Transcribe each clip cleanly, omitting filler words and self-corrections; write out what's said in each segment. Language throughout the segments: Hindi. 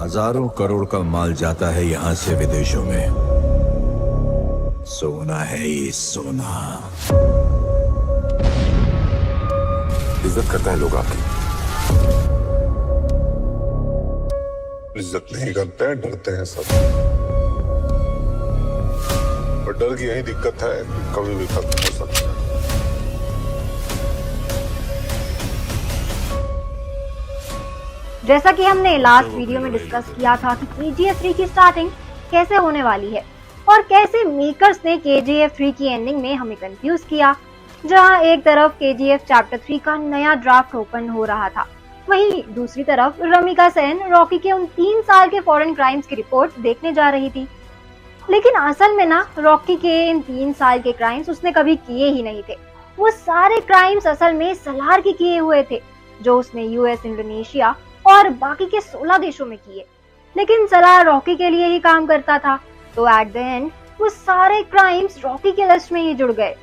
हजारों करोड़ का माल जाता है यहाँ से विदेशों में। सोना है ये सोना। इज्जत करता है लोग आपकी, इज्जत नहीं करते हैं, डरते हैं सब। और डर की यही दिक्कत है कि कभी भी खत्म हो सकता है। जैसा कि हमने लास्ट वीडियो में डिस्कस किया था कि KGF 3 की स्टार्टिंग कैसे होने वाली है और कैसे मेकर्स ने KGF 3 की एंडिंग में हमें कंफ्यूज किया। जहां एक तरफ KGF चैप्टर 3 का नया ड्राफ्ट ओपन हो रहा था, वहीं दूसरी तरफ रमिका सेन रॉकी के उन 3 साल के फॉरेन क्राइम्स की रिपोर्ट देखने जा रही थी। लेकिन असल में ना रॉकी के इन 3 साल के क्राइम्स उसने कभी किए ही नहीं थे। वो सारे क्राइम्स असल में सलार के किए हुए थे, जो उसने US, इंडोनेशिया और बाकी के 16 देशों में किए। लेकिन सलार रॉकी के लिए ही काम करता था, तो एट द एंड वो सारे क्राइम्स रॉकी के लिस्ट में ही जुड़ गए।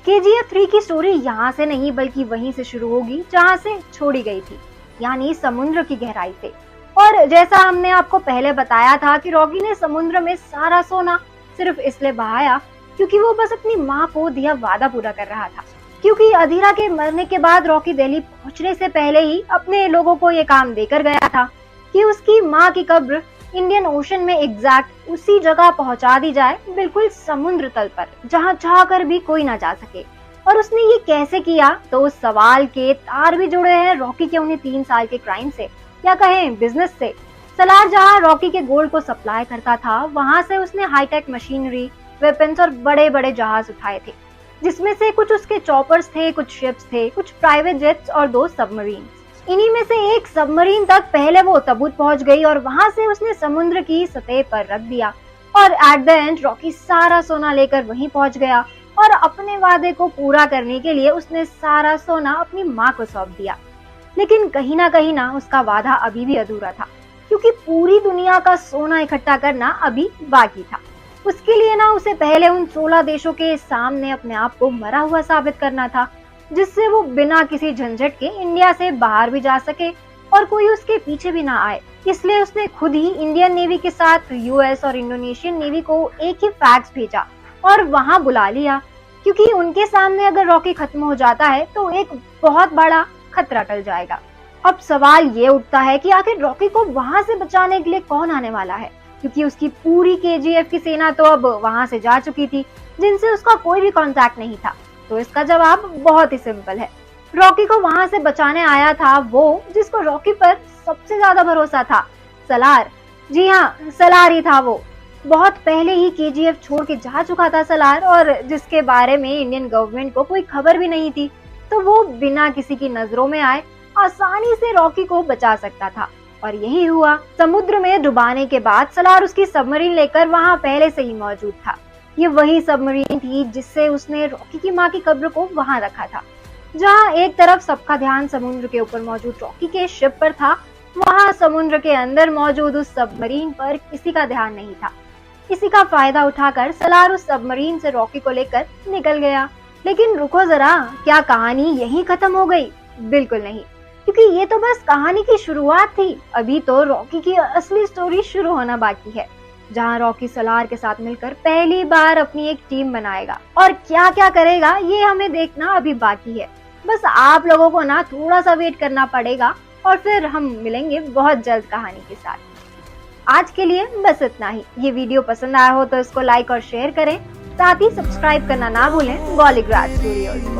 KGF 3 की स्टोरी यहाँ से नहीं बल्कि वहीं से शुरू होगी जहाँ से छोड़ी गई थी, यानी समुद्र की गहराई से। और जैसा हमने आपको पहले बताया था कि रॉकी ने समुद्र में सारा सोना सिर्फ इसलिए बहाया क्योंकि वो बस अपनी माँ को दिया वादा पूरा कर रहा था। क्योंकि अधीरा के मरने के बाद रॉकी दिल्ली पहुंचने से पहले ही अपने लोगों को ये काम देकर गया था कि उसकी माँ की कब्र इंडियन ओशन में एग्जैक्ट उसी जगह पहुंचा दी जाए, बिल्कुल समुद्र तल पर, जहां चाहकर भी कोई ना जा सके। और उसने ये कैसे किया, तो उस सवाल के तार भी जुड़े हैं रॉकी के उन्हें 3 साल के क्राइम से, या कहें बिजनेस से। सलार जहां रॉकी के गोल्ड को सप्लाई करता था, वहां से उसने हाईटेक मशीनरी, वेपन्स और बड़े बड़े जहाज उठाए थे, जिसमें से कुछ उसके चॉपर्स थे, कुछ शिप्स थे, कुछ प्राइवेट जेट्स और 2 सबमरीन। इन्हीं में से एक सबमरीन तक पहले वो तबूत पहुंच गई और वहां से उसने समुद्र की सतह पर रख दिया। और एट द एंड रॉकी सारा सोना लेकर वहीं पहुंच गया और अपने वादे को पूरा करने के लिए उसने सारा सोना अपनी माँ को सौंप दिया। लेकिन कहीं ना उसका वादा अभी भी अधूरा था, क्योंकि पूरी दुनिया का सोना इकट्ठा करना अभी बाकी था। उसके लिए ना उसे पहले उन 16 देशों के सामने अपने आप को मरा हुआ साबित करना था, जिससे वो बिना किसी झंझट के इंडिया से बाहर भी जा सके और कोई उसके पीछे भी ना आए। इसलिए उसने खुद ही इंडियन नेवी के साथ US और इंडोनेशियन नेवी को एक ही फैक्स भेजा और वहां बुला लिया, क्योंकि उनके सामने अगर रॉकी खत्म हो जाता है तो एक बहुत बड़ा खतरा टल जाएगा। अब सवाल ये उठता है कि आखिर रॉकी को वहां से बचाने के लिए कौन आने वाला है, क्योंकि उसकी पूरी KGF की सेना तो अब वहां से जा चुकी थी, जिनसे उसका कोई भी कांटेक्ट नहीं था। तो इसका जवाब बहुत ही सिंपल है। रॉकी को वहां से बचाने आया था वो जिसको रॉकी पर सबसे ज्यादा भरोसा था, सलार। जी हाँ, सलार ही था वो। बहुत पहले ही KGF छोड़ के जा चुका था सलार, और जिसके बारे में इंडियन गवर्नमेंट को कोई खबर भी नहीं थी। तो वो बिना किसी की नजरों में आए आसानी से रॉकी को बचा सकता था, और यही हुआ। समुद्र में डुबाने के बाद सलार उसकी सबमरीन लेकर वहां पहले से ही मौजूद था। ये वही सबमरीन थी जिससे उसने रॉकी की माँ की कब्र को वहां रखा था। जहां एक तरफ सबका ध्यान समुद्र के ऊपर मौजूद रॉकी के शिप पर था, वहां समुद्र के अंदर मौजूद उस सबमरीन पर किसी का ध्यान नहीं था। इसी का फायदा उठाकर सलार उस सबमरीन से रॉकी को लेकर निकल गया। लेकिन रुको जरा, क्या कहानी यहीं खत्म हो गई? बिल्कुल नहीं, क्योंकि ये तो बस कहानी की शुरुआत थी। अभी तो रॉकी की असली स्टोरी शुरू होना बाकी है, जहां रॉकी सलार के साथ मिलकर पहली बार अपनी एक टीम बनाएगा, और क्या क्या करेगा ये हमें देखना अभी बाकी है। बस आप लोगों को ना थोड़ा सा वेट करना पड़ेगा, और फिर हम मिलेंगे बहुत जल्द कहानी के साथ। आज के लिए बस इतना ही। ये वीडियो पसंद आया हो तो इसको लाइक और शेयर करें, साथ ही सब्सक्राइब करना ना भूलें बॉलीग्राज स्टूडियोज को।